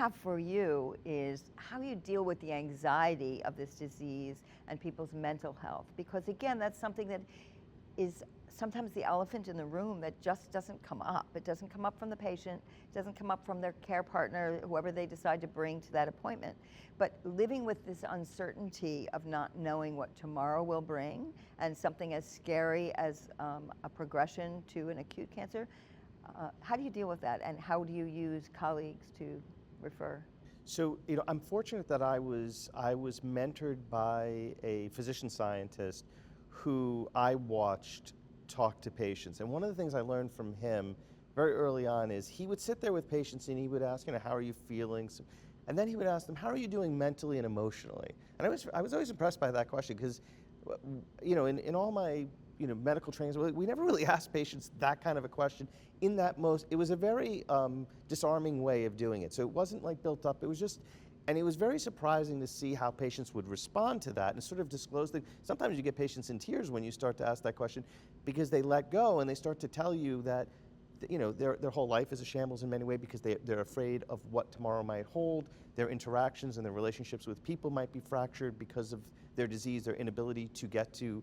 have for you is how you deal with the anxiety of this disease and people's mental health. Because again, that's something that is sometimes the elephant in the room that just doesn't come up. It doesn't come up from the patient, it doesn't come up from their care partner, whoever they decide to bring to that appointment. But living with this uncertainty of not knowing what tomorrow will bring, and something as scary as a progression to an acute cancer, how do you deal with that, and how do you use colleagues to refer? So, I'm fortunate that I was mentored by a physician scientist who I watched talk to patients. And one of the things I learned from him very early on is he would sit there with patients and he would ask, how are you feeling? And then he would ask them, how are you doing mentally and emotionally? And I was always impressed by that question because, in all my medical trainings, we never really asked patients that kind of a question in that it was a very disarming way of doing it. So it wasn't like built up, it was just, and it was very surprising to see how patients would respond to that and sort of disclose things. Sometimes you get patients in tears when you start to ask that question because they let go and they start to tell you that their whole life is a shambles in many ways because they're afraid of what tomorrow might hold. Their interactions and their relationships with people might be fractured because of their disease, their inability to get to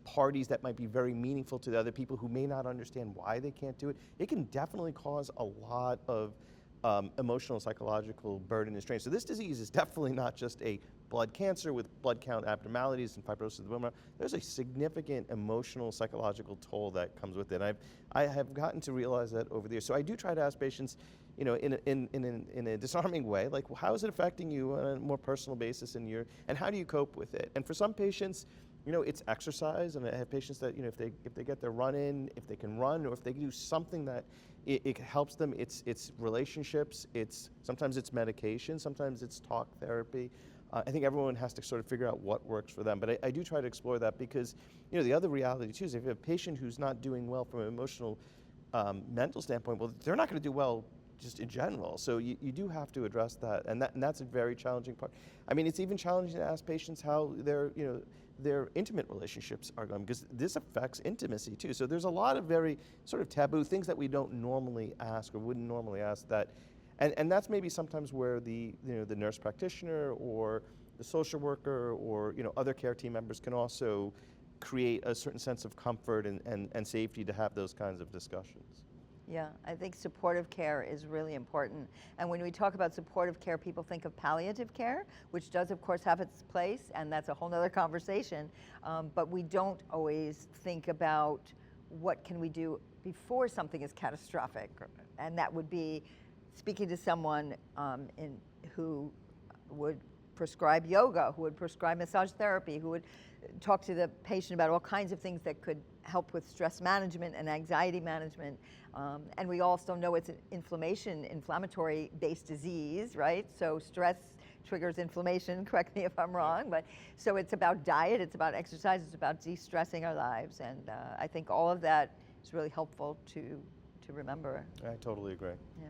parties that might be very meaningful to the other people who may not understand why they can't do it. It can definitely cause a lot of emotional, psychological burden and strain. So this disease is definitely not just a blood cancer with blood count abnormalities and fibrosis of the bone marrow. There's a significant emotional, psychological toll that comes with it. I have gotten to realize that over the years. So I do try to ask patients, in a disarming way, like, well, how is it affecting you on a more personal basis and how do you cope with it? And for some patients, it's exercise, and I have patients that, if they get their run in, if they can run, or if they can do something that it helps them, it's relationships, sometimes it's medication, sometimes it's talk therapy. I think everyone has to sort of figure out what works for them, but I do try to explore that because, the other reality too is if you have a patient who's not doing well from an emotional, mental standpoint, well, they're not going to do well just in general. So you do have to address that, and that's a very challenging part. I mean, it's even challenging to ask patients how their intimate relationships are going, because this affects intimacy too. So there's a lot of very sort of taboo things that we don't normally ask or wouldn't normally ask that, and that's maybe sometimes where the nurse practitioner or the social worker or other care team members can also create a certain sense of comfort and safety to have those kinds of discussions. Yeah, I think supportive care is really important. And when we talk about supportive care, people think of palliative care, which does, of course, have its place, and that's a whole nother conversation. But we don't always think about what can we do before something is catastrophic. And that would be speaking to someone who would prescribe yoga, who would prescribe massage therapy, who would talk to the patient about all kinds of things that could help with stress management and anxiety management. And we also know it's an inflammatory-based disease, right? So stress triggers inflammation, correct me if I'm wrong, but so it's about diet, it's about exercise, it's about de-stressing our lives, and I think all of that is really helpful to remember. I totally agree. Yeah.